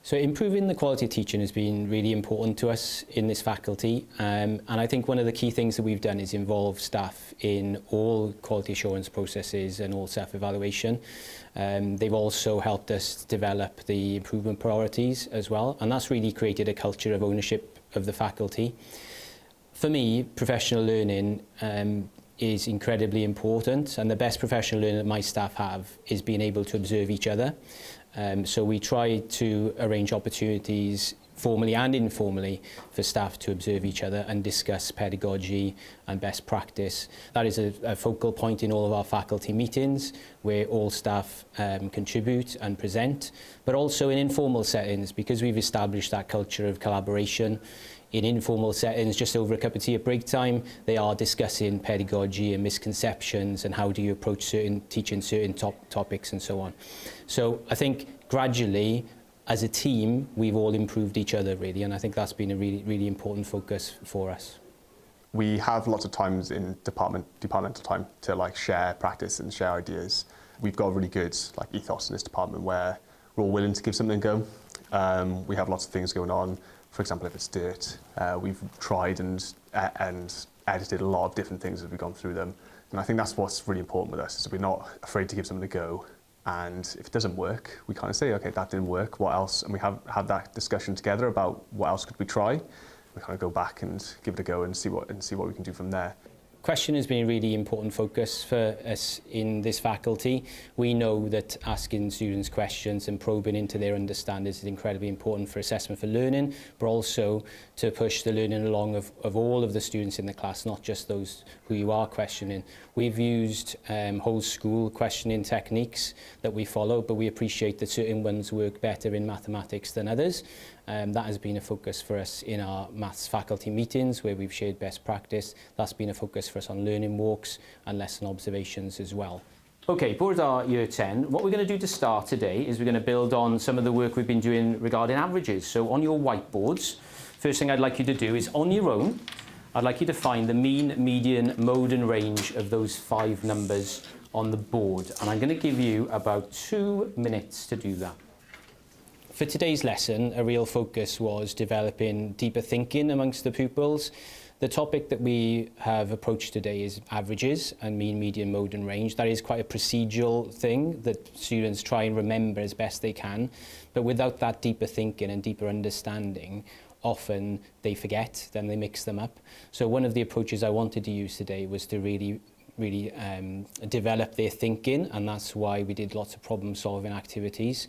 So improving the quality of teaching has been really important to us in this faculty, and I think one of the key things that we've done is involve staff in all quality assurance processes and all self-evaluation. They've also helped us develop the improvement priorities as well, and that's really created a culture of ownership of the faculty. For me, professional learning is incredibly important, and the best professional learning that my staff have is being able to observe each other. So we try to arrange opportunities formally and informally for staff to observe each other and discuss pedagogy and best practice. That is a focal point in all of our faculty meetings where all staff contribute and present, but also in informal settings, because we've established that culture of collaboration. In informal settings, just over a cup of tea at break time, they are discussing pedagogy and misconceptions and how do you approach teaching certain topics and so on. So I think gradually, as a team, we've all improved each other really, and I think that's been a really, really important focus for us. We have lots of times in departmental time to share practice and share ideas. We've got a really good ethos in this department where we're all willing to give something a go. We have lots of things going on. For example, if it's dirt, we've tried and edited a lot of different things as we've gone through them. And I think that's what's really important with us, is we're not afraid to give something a go. And if it doesn't work, we kind of say, okay, that didn't work, what else? And we have had that discussion together about what else could we try. We kind of go back and give it a go and see what we can do from there. Question has been a really important focus for us in this faculty. We know that asking students questions and probing into their understanding is incredibly important for assessment for learning, but also to push the learning along of all of the students in the class, not just those who you are questioning. We've used whole school questioning techniques that we follow, but we appreciate that certain ones work better in mathematics than others. That has been a focus for us in our maths faculty meetings where we've shared best practice. That's been a focus for us on learning walks and lesson observations as well. Okay, Bwrdd our Year 10. What we're going to do to start today is we're going to build on some of the work we've been doing regarding averages. So on your whiteboards, first thing I'd like you to do is on your own, I'd like you to find the mean, median, mode and range of those 5 numbers on the board. And I'm going to give you about 2 minutes to do that. For today's lesson, a real focus was developing deeper thinking amongst the pupils. The topic that we have approached today is averages and mean, median, mode and range. That is quite a procedural thing that students try and remember as best they can. But without that deeper thinking and deeper understanding, often they forget, then they mix them up. So one of the approaches I wanted to use today was to really develop their thinking, and that's why we did lots of problem-solving activities.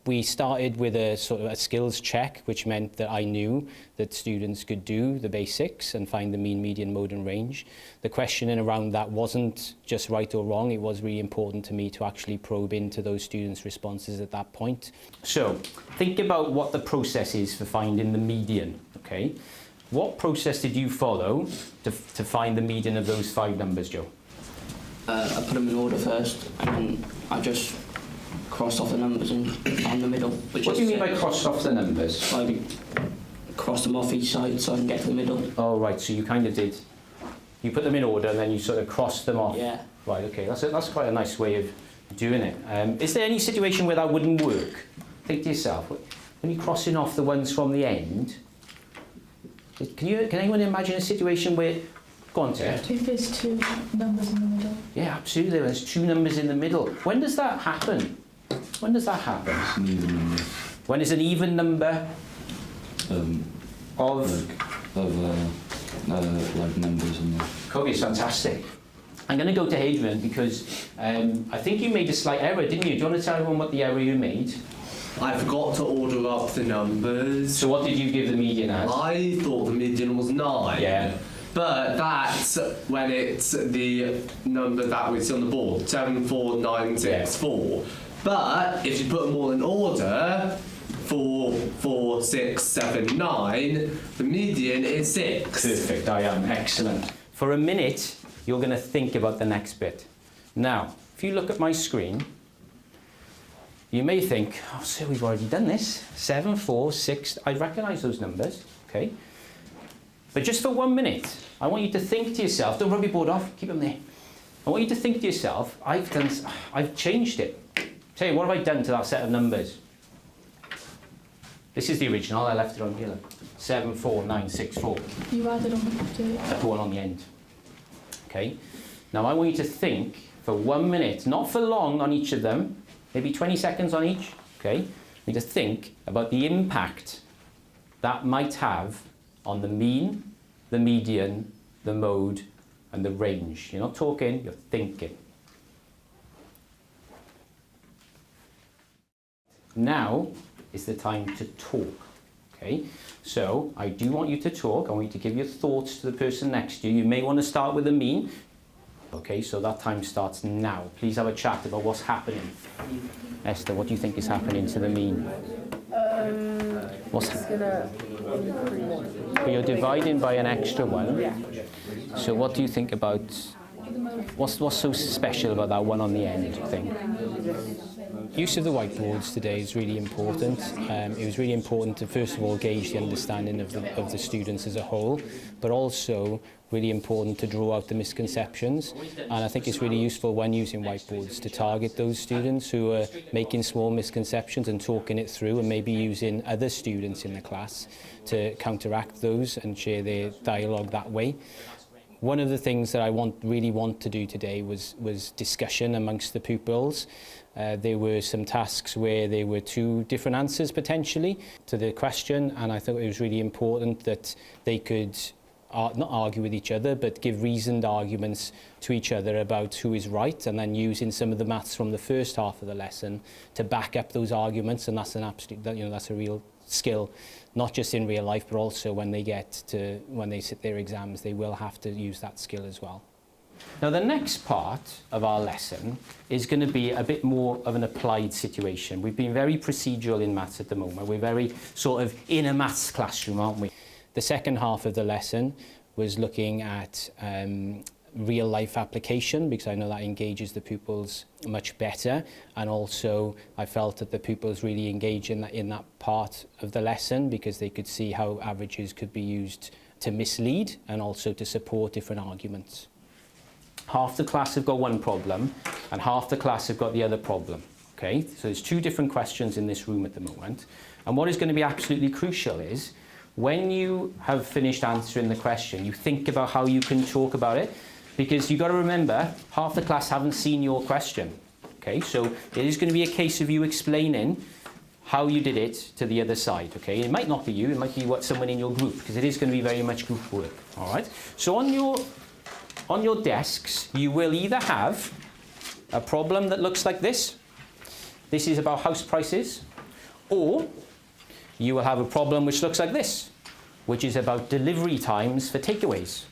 We started with a sort of a skills check, which meant that I knew that students could do the basics and find the mean, median, mode and range. The questioning around that wasn't just right or wrong. It was really important to me to actually probe into those students' responses at that point. So think about what the process is for finding the median, okay? What process did you follow to find the median of those 5 numbers, Joe? I put them in order first, and I just crossed off the numbers and found the middle. What do you mean by crossed off the numbers? I crossed them off each side so I can get to the middle. Oh, right, so you kind of did. You put them in order and then you sort of crossed them off? Yeah. Right, okay, that's quite a nice way of doing it. Is there any situation where that wouldn't work? Think to yourself, when you're crossing off the ones from the end, can anyone imagine a situation where... Go on, Ted. If there's 2 numbers in the middle. Yeah, absolutely. There's 2 numbers in the middle. When does that happen? When does that happen? It's an even number. When is an even number? Like numbers and that. Okay, it's fantastic. I'm going to go to Hadrian because I think you made a slight error, didn't you? Do you want to tell everyone what the error you made? I forgot to order up the numbers. So what did you give the median as? I thought the median was 9. Yeah. But that's when it's the number that we see on the board, 7, 4, 9, 6, 4. But if you put them all in order, 4, 4, 6, 7, 9, the median is 6. Perfect, I am. Excellent. For a minute, you're going to think about the next bit. Now, if you look at my screen, you may think, oh, so we've already done this. 7, 4, 6, I recognise those numbers, okay? But just for 1 minute, I want you to think to yourself, don't rub your board off, keep them there. I want you to think to yourself, I've changed it. Tell you, what have I done to that set of numbers? This is the original, I left it on here. Look. 74964. You added on the 58. I put one on the end. Okay. Now I want you to think for 1 minute, not for long on each of them, maybe 20 seconds on each. Okay. You need to think about the impact that might have on the mean, the median, the mode, and the range. You're not talking, you're thinking. Now is the time to talk. Okay, so I do want you to talk. I want you to give your thoughts to the person next to you. You may want to start with a mean. Okay, so that time starts now. Please have a chat about what's happening. Esther, what do you think is happening to the mean? What's gonna increase. But you're dividing by an extra one. Yeah. So what do you think about, what's so special about that one on the end, do you think? Use of the whiteboards today is really important. It was really important to first of all gauge the understanding of the students as a whole, but also really important to draw out the misconceptions. And I think it's really useful when using whiteboards to target those students who are making small misconceptions and talking it through, and maybe using other students in the class to counteract those and share their dialogue that way. One of the things that I really want to do today was discussion amongst the pupils. There were some tasks where there were two different answers potentially to the question, and I thought it was really important that they could not argue with each other, but give reasoned arguments to each other about who is right, and then using some of the maths from the first half of the lesson to back up those arguments. And that's an absolute, that's a real skill, not just in real life, but also when they sit their exams, they will have to use that skill as well. Now the next part of our lesson is going to be a bit more of an applied situation. We've been very procedural in maths at the moment. We're very sort of in a maths classroom, aren't we? The second half of the lesson was looking at real life application, because I know that engages the pupils much better, and also I felt that the pupils really engaged in that part of the lesson because they could see how averages could be used to mislead and also to support different arguments. Half the class have got one problem and half the class have got the other problem. Okay, so there's two different questions in this room at the moment, and what is going to be absolutely crucial is when you have finished answering the question, you think about how you can talk about it, because you've got to remember half the class haven't seen your question. Okay, so it is going to be a case of you explaining how you did it to the other side. Okay, it might not be you, it might be someone in your group, because it is going to be very much group work. All right, so on your desks you will either have a problem that looks like this. This is about house prices, or you will have a problem which looks like this, which is about delivery times for takeaways.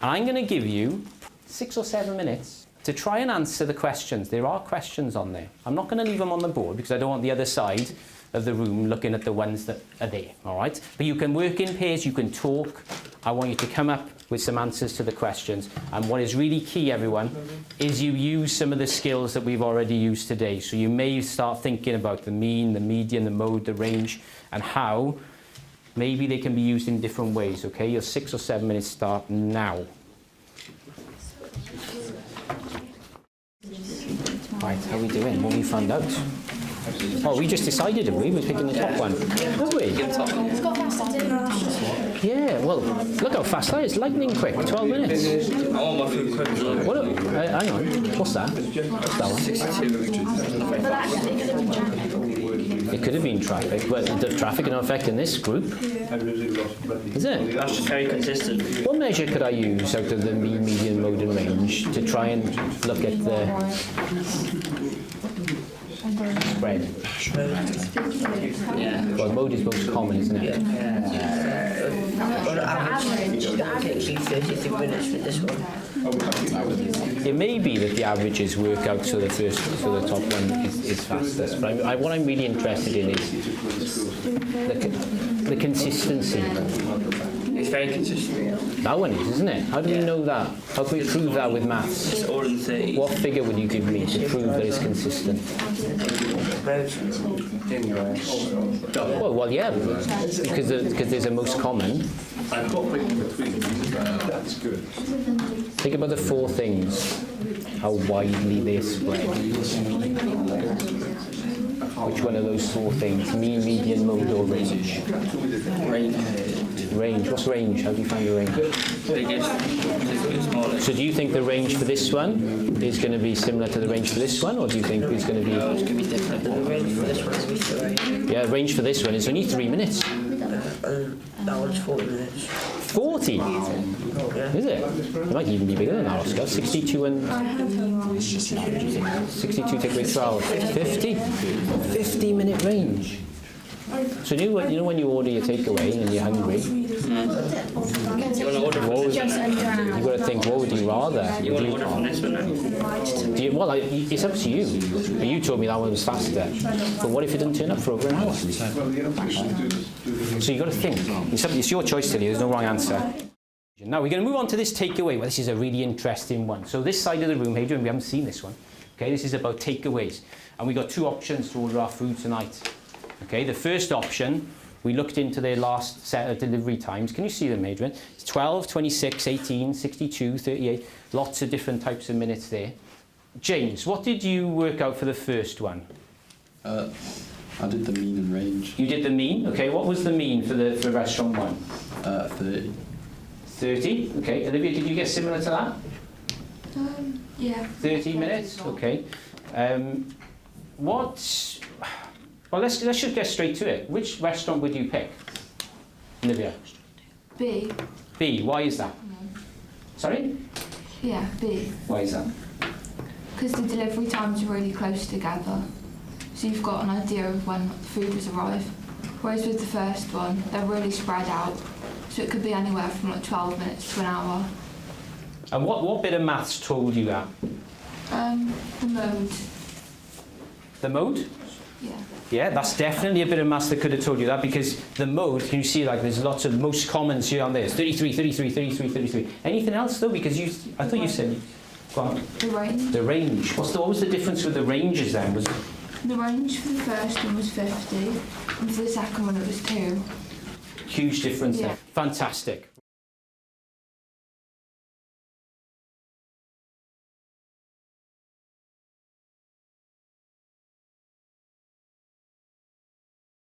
And I'm going to give you 6 or 7 minutes to try and answer the questions. There are questions on there. I'm not going to leave them on the board because I don't want the other side of the room looking at the ones that are there, all right? But you can work in pairs, you can talk. I want you to come up with some answers to the questions. And what is really key, everyone, is you use some of the skills that we've already used today. So you may start thinking about the mean, the median, the mode, the range, and how maybe they can be used in different ways, okay? Your 6 or 7 minutes start now. Right, how are we doing? What have we found out? Oh, we just decided, have we? We're picking the top one. Have we? It's got fast Yeah, well, look how fast that is. Lightning quick, 12 minutes. I want my food quick as well. What? Hang on. What's that? What's that one? 62. It could have been traffic. Well, the traffic not affecting this group. Is it? That's just very consistent. What measure could I use out of the mean, median, mode and range to try and look at the spread? Yeah. Well, mode is most common, isn't it? On average, it takes you 33 minutes for this one. It may be that the averages work out so the top one is fastest, but what I'm really interested in is the consistency. It's very consistent. That one is, isn't it? How do we know that? How can we prove that with maths? It's all in the 30s. What figure would you give me to prove that it's consistent? Well, yeah, because there's a most common. Think about the 4 things, how widely they're spread. Which one of those four things? Mean, median, mode or range? Range. What's range? How do you find the range? Biggest, smallest. So do you think the range for this one is going to be similar to the range for this one, or do you think it's going to be... It's going to be different. The range for this one is 3. Yeah, range for this one is only 3 minutes. That one's 40 minutes. 40? Is it? It might even be bigger than that, Oscar. 62 and... 62 take away 12. 50? 50-minute range. So you know when you order your takeaway and you're hungry, You want to order from this one? you've got to think, what would you rather? You want to order from this one now? Well, it's up to you. But you told me that one was faster. But what if it doesn't turn up for over an hour? So you've got to think. It's your choice, Tilly. There's no wrong answer. Now we're going to move on to this takeaway. Well, this is a really interesting one. So this side of the room, Adrian, we haven't seen this one. Okay, this is about takeaways. And we've got 2 options to order our food tonight. Okay, the first option, we looked into their last set of delivery times. Can you see them, Adrian? It's 12, 26, 18, 62, 38. Lots of different types of minutes there. James, what did you work out for the first one? I did the mean and range. You did the mean? Okay, what was the mean for restaurant 1? 30. 30? Okay, Olivia, did you get similar to that? Yeah. 30 minutes? Okay. Well, let's just get straight to it. Which restaurant would you pick, Olivia? B. B. Why is that? Sorry? Yeah, B. Why is that? Because the delivery times are really close together. So you've got an idea of when the food has arrived. Whereas with the first one, they're really spread out. So it could be anywhere from like 12 minutes to an hour. And what bit of maths told you that? The mode. The mode? Yeah. Yeah, that's definitely a bit of maths that could have told you that, because the mode, can you see, like, there's lots of most commons here on there. It's 33, 33, 33, 33. Anything else, though? Because I thought you said... Go on. The range. The range. What was the difference with the ranges then? The range for the first one was 50, and for the second one it was 2. Huge difference Yeah. there. Fantastic.